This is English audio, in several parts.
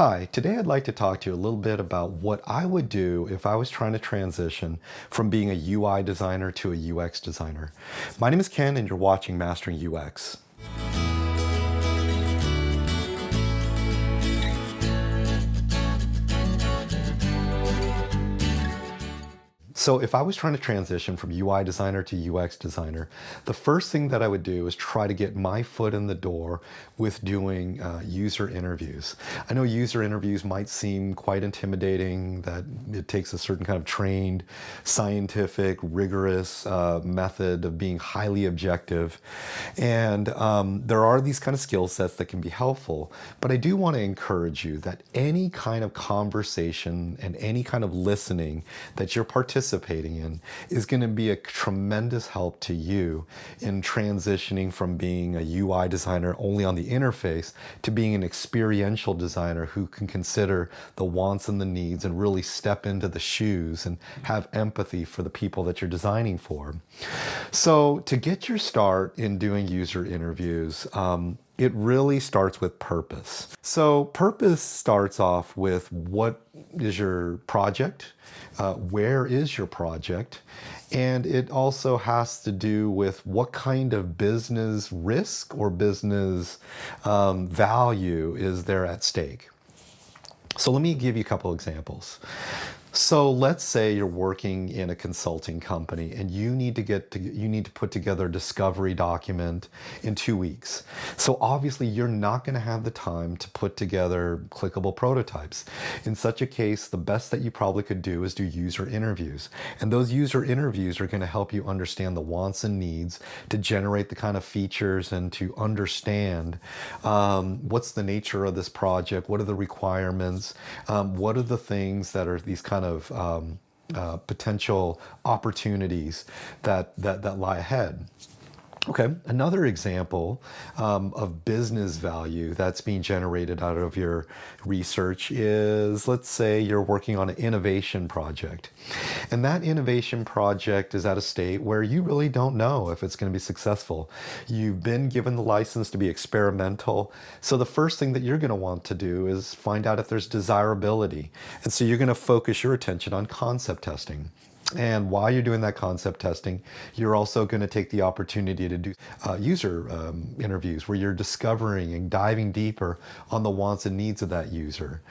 Hi, today I'd like to talk to you a little bit about what I would do if I was trying to transition from being a UI designer to a UX designer. My name is Ken and you're watching Mastering UX. So if I was trying to transition from UI designer to UX designer, the first thing that I would do is try to get my foot in the door with doing user interviews. I know user interviews might seem quite intimidating, that it takes a certain kind of trained, scientific, rigorous method of being highly objective. And there are these kind of skill sets that can be helpful, but I do want to encourage you that any kind of conversation and any kind of listening that you're participating in is going to be a tremendous help to you in transitioning from being a UI designer only on the interface to being an experiential designer who can consider the wants and the needs and really step into the shoes and have empathy for the people that you're designing for. So to get your start in doing user interviews, it really starts with purpose. So purpose starts off with what is your project? Where is your project? And it also has to do with what kind of business risk or business value is there at stake. So let me give you a couple examples. So let's say you're working in a consulting company and you need to put together a discovery document in 2 weeks. So obviously you're not going to have the time to put together clickable prototypes. In such a case, the best that you probably could do is do user interviews. And those user interviews are going to help you understand the wants and needs to generate the kind of features and to understand what's the nature of this project, what are the requirements, what are the things that are these kind of potential opportunities that lie ahead. Okay, another example of business value that's being generated out of your research is, let's say you're working on an innovation project. And that innovation project is at a state where you really don't know if it's going to be successful. You've been given the license to be experimental. So the first thing that you're going to want to do is find out if there's desirability. And so you're going to focus your attention on concept testing. And while you're doing that concept testing, you're also going to take the opportunity to do user interviews where you're discovering and diving deeper on the wants and needs of that user.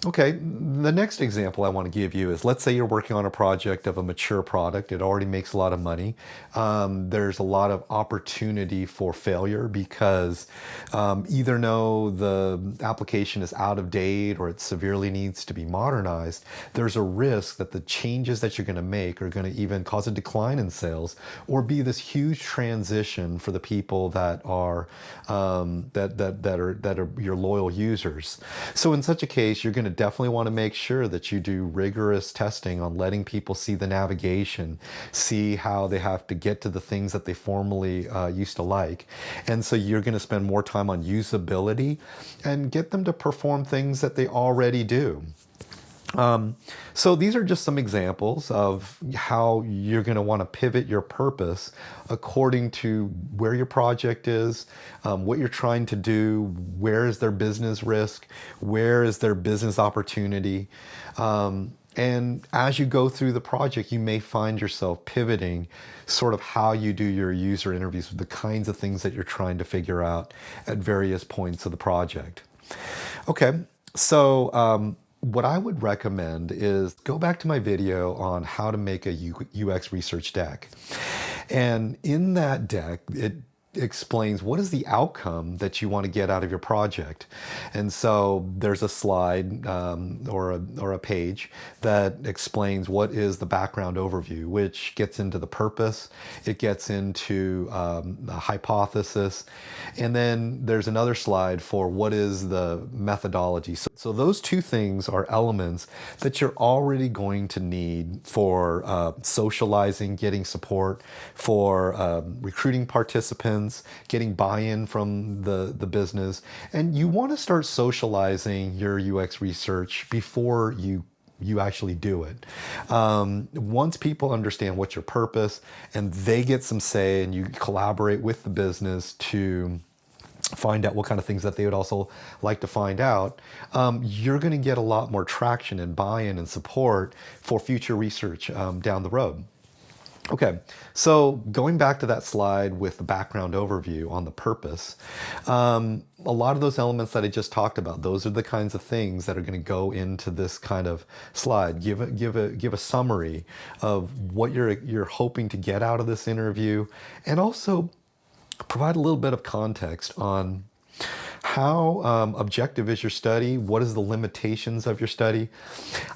Okay, the next example I want to give you is, let's say you're working on a project of a mature product. It already makes a lot of money. There's a lot of opportunity for failure because either no, the application is out of date or it severely needs to be modernized. There's a risk that the changes that you're going to make are going to even cause a decline in sales or be this huge transition for the people that are that are your loyal users. So in such a case, you're going to definitely want to make sure that you do rigorous testing on letting people see the navigation, see how they have to get to the things that they formerly used to like. And so you're going to spend more time on usability and get them to perform things that they already do. So these are just some examples of how you're going to want to pivot your purpose according to where your project is, what you're trying to do, where is their business risk, where is their business opportunity. And as you go through the project, you may find yourself pivoting sort of how you do your user interviews, the kinds of things that you're trying to figure out at various points of the project. Okay, so what I would recommend is go back to my video on how to make a UX research deck. And in that deck, it explains what is the outcome that you want to get out of your project. And so there's a slide or a page that explains what is the background overview, which gets into the purpose, it gets into the hypothesis, and then there's another slide for what is the methodology. So those two things are elements that you're already going to need for socializing, getting support, for recruiting participants, getting buy-in from the business. And you want to start socializing your UX research before you actually do it. Once people understand what's your purpose and they get some say and you collaborate with the business to find out what kind of things that they would also like to find out, you're going to get a lot more traction and buy-in and support for future research down the road. Okay, so going back to that slide with the background overview on the purpose, a lot of those elements that I just talked about, those are the kinds of things that are going to go into this kind of slide. Give a summary of what you're hoping to get out of this interview, and also provide a little bit of context on how objective is your study? What is the limitations of your study?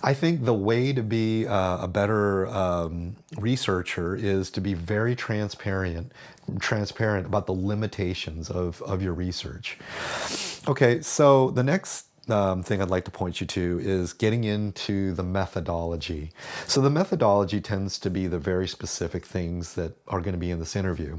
I think the way to be a better researcher is to be very transparent about the limitations of your research. Okay, so the next thing I'd like to point you to is getting into the methodology. So the methodology tends to be the very specific things that are going to be in this interview.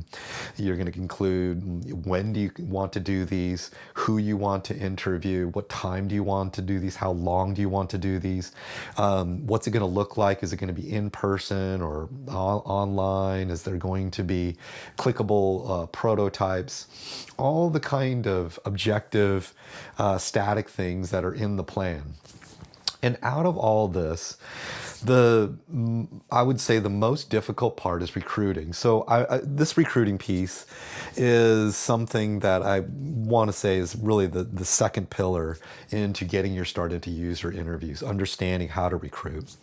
You're going to include when do you want to do these, who you want to interview, what time do you want to do these, how long do you want to do these, what's it going to look like, is it going to be in person or online, is there going to be clickable prototypes, all the kind of objective static things that are in the plan. And out of all this, I would say the most difficult part is recruiting. So this recruiting piece is something that I want to say is really the second pillar into getting your start into user interviews, understanding how to recruit.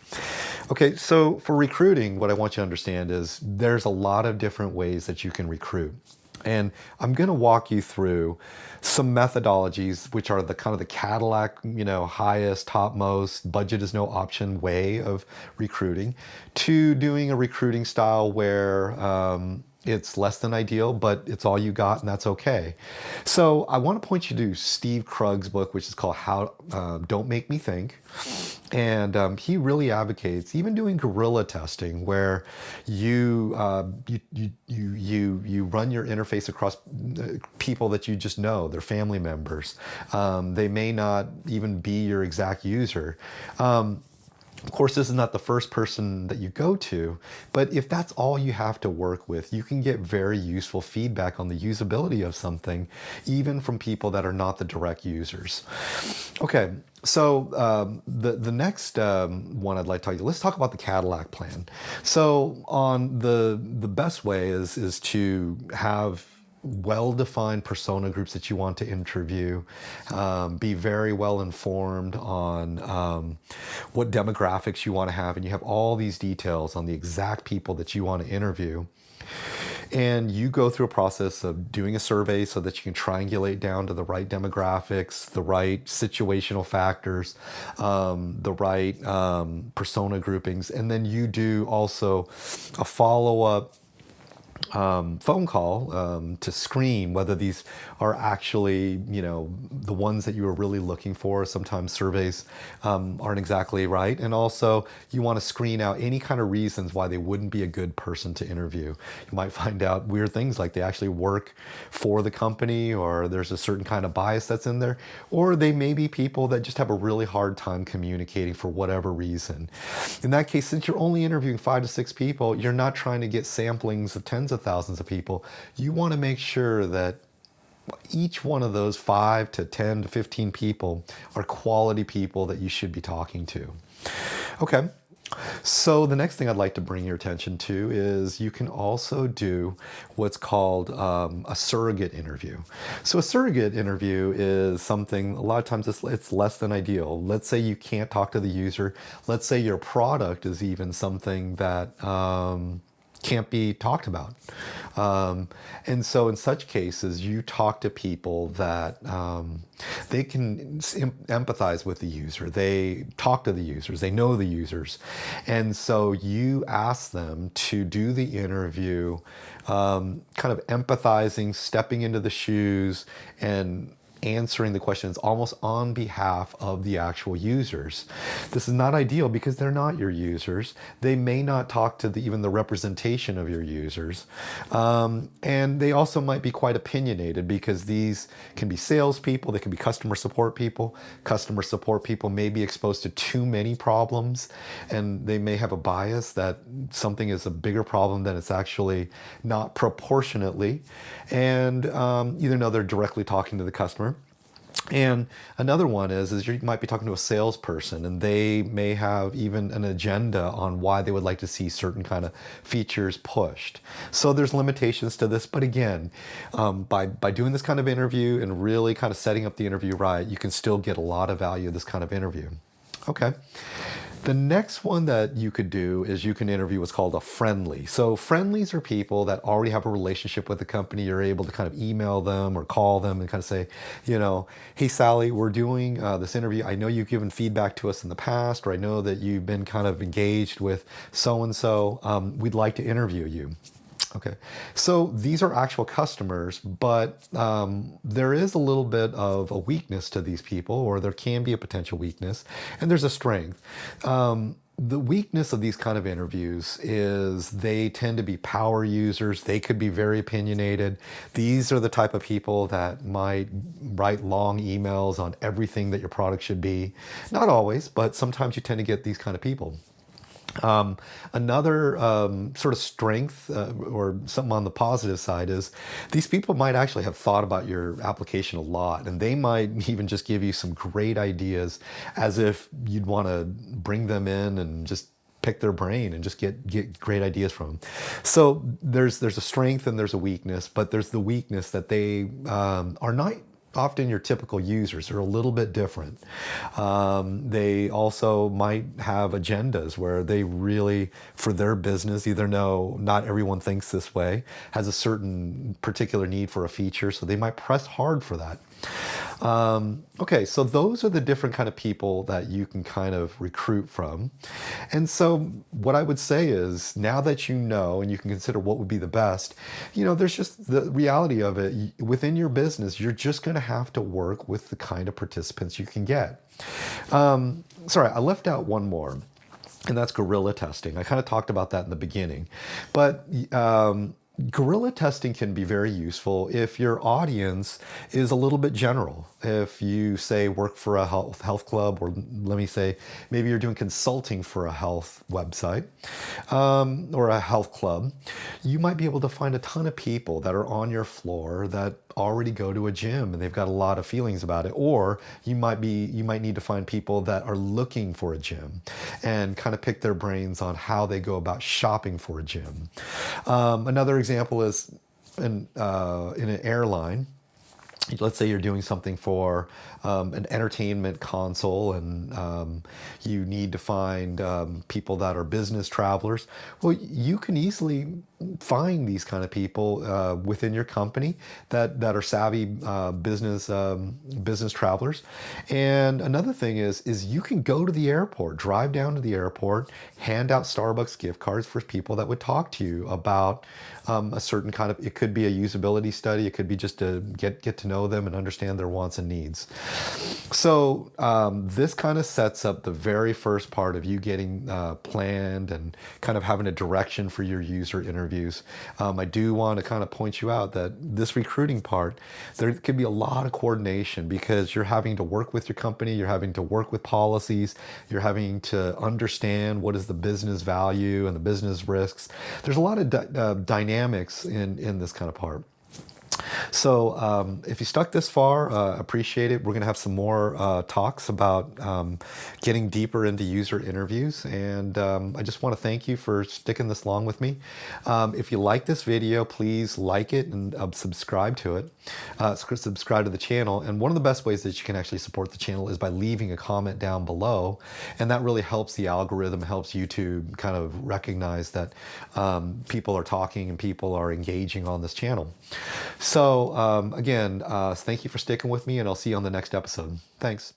Okay, so for recruiting, what I want you to understand is there's a lot of different ways that you can recruit. And I'm going to walk you through some methodologies, which are the kind of the Cadillac, highest, topmost, budget is no option way of recruiting, to doing a recruiting style where it's less than ideal, but it's all you got, and that's okay. So I want to point you to Steve Krug's book, which is called Don't Make Me Think. And he really advocates even doing guerrilla testing, where you run your interface across people that you just know, they're family members. They may not even be your exact user. Of course, this is not the first person that you go to, but if that's all you have to work with, you can get very useful feedback on the usability of something, even from people that are not the direct users. Okay, so the next one I'd like to tell you, let's talk about the Cadillac plan. So on the best way is to have well-defined persona groups that you want to interview, be very well informed on what demographics you want to have, and you have all these details on the exact people that you want to interview. And you go through a process of doing a survey so that you can triangulate down to the right demographics, the right situational factors, the right persona groupings, and then you do also a follow-up phone call to screen whether these are actually, the ones that you were really looking for. Sometimes surveys aren't exactly right. And also you want to screen out any kind of reasons why they wouldn't be a good person to interview. You might find out weird things like they actually work for the company, or there's a certain kind of bias that's in there, or they may be people that just have a really hard time communicating for whatever reason. In that case, since you're only interviewing 5 to 6 people, you're not trying to get samplings of tens of thousands of people. You want to make sure that each one of those 5 to 10 to 15 people are quality people that you should be talking to. Okay, so the next thing I'd like to bring your attention to is you can also do what's called a surrogate interview. So a surrogate interview is something, a lot of times it's less than ideal. Let's say you can't talk to the user. Let's say your product is even something that can't be talked about. And so in such cases, you talk to people that they can empathize with the user. They talk to the users. They know the users. And so you ask them to do the interview, kind of empathizing, stepping into the shoes, and answering the questions almost on behalf of the actual users. This is not ideal because they're not your users. They may not talk to even the representation of your users. And they also might be quite opinionated because these can be salespeople, they can be customer support people. Customer support people may be exposed to too many problems, and they may have a bias that something is a bigger problem than it's actually not proportionately. And either know they're directly talking to the customer. And another one is you might be talking to a salesperson and they may have even an agenda on why they would like to see certain kind of features pushed. So there's limitations to this, but again, by doing this kind of interview and really kind of setting up the interview right, you can still get a lot of value of this kind of interview. Okay. The next one that you could do is you can interview what's called a friendly. So friendlies are people that already have a relationship with the company. You're able to kind of email them or call them and kind of say, hey, Sally, we're doing this interview. I know you've given feedback to us in the past, or I know that you've been kind of engaged with so-and-so. We'd like to interview you. Okay, so these are actual customers, but there is a little bit of a weakness to these people, or there can be a potential weakness, and there's a strength. The weakness of these kind of interviews is they tend to be power users. They could be very opinionated. These are the type of people that might write long emails on everything that your product should be. Not always, but sometimes you tend to get these kind of people. Another sort of strength or something on the positive side is these people might actually have thought about your application a lot, and they might even just give you some great ideas as if you'd want to bring them in and just pick their brain and just get great ideas from them. So there's a strength and there's a weakness, but there's the weakness that they are not often your typical users. Are a little bit different. They also might have agendas where they really, for their business, either know not everyone thinks this way, has a certain particular need for a feature, so they might press hard for that. Okay, so those are the different kind of people that you can kind of recruit from. And so what I would say is, now that you know and you can consider what would be the best, there's just the reality of it. Within your business, you're just going to have to work with the kind of participants you can get. Sorry, I left out one more, and that's guerrilla testing. I kind of talked about that in the beginning, but guerrilla testing can be very useful if your audience is a little bit general. If you say work for a health club, or let me say maybe you're doing consulting for a health website or a health club, you might be able to find a ton of people that are on your floor that already go to a gym and they've got a lot of feelings about it. Or you might need to find people that are looking for a gym and kind of pick their brains on how they go about shopping for a gym. Another example is in an airline. Let's say you're doing something for an entertainment console, and you need to find people that are business travelers. Well, you can easily find these kind of people within your company that are savvy business travelers. And another thing is you can go to the airport, drive down to the airport, hand out Starbucks gift cards for people that would talk to you about a certain kind of, it could be a usability study, it could be just to get to know them and understand their wants and needs. So this kind of sets up the very first part of you getting planned and kind of having a direction for your user interviews. I do want to kind of point you out that this recruiting part, there could be a lot of coordination because you're having to work with your company, you're having to work with policies, you're having to understand what is the business value and the business risks. There's a lot of dynamics in this kind of part. So if you stuck this far, appreciate it. We're going to have some more talks about getting deeper into user interviews. And I just want to thank you for sticking this long with me. If you like this video, please like it and subscribe to it. Subscribe to the channel. And one of the best ways that you can actually support the channel is by leaving a comment down below. And that really helps the algorithm, helps YouTube kind of recognize that people are talking and people are engaging on this channel. So again, thank you for sticking with me, and I'll see you on the next episode. Thanks.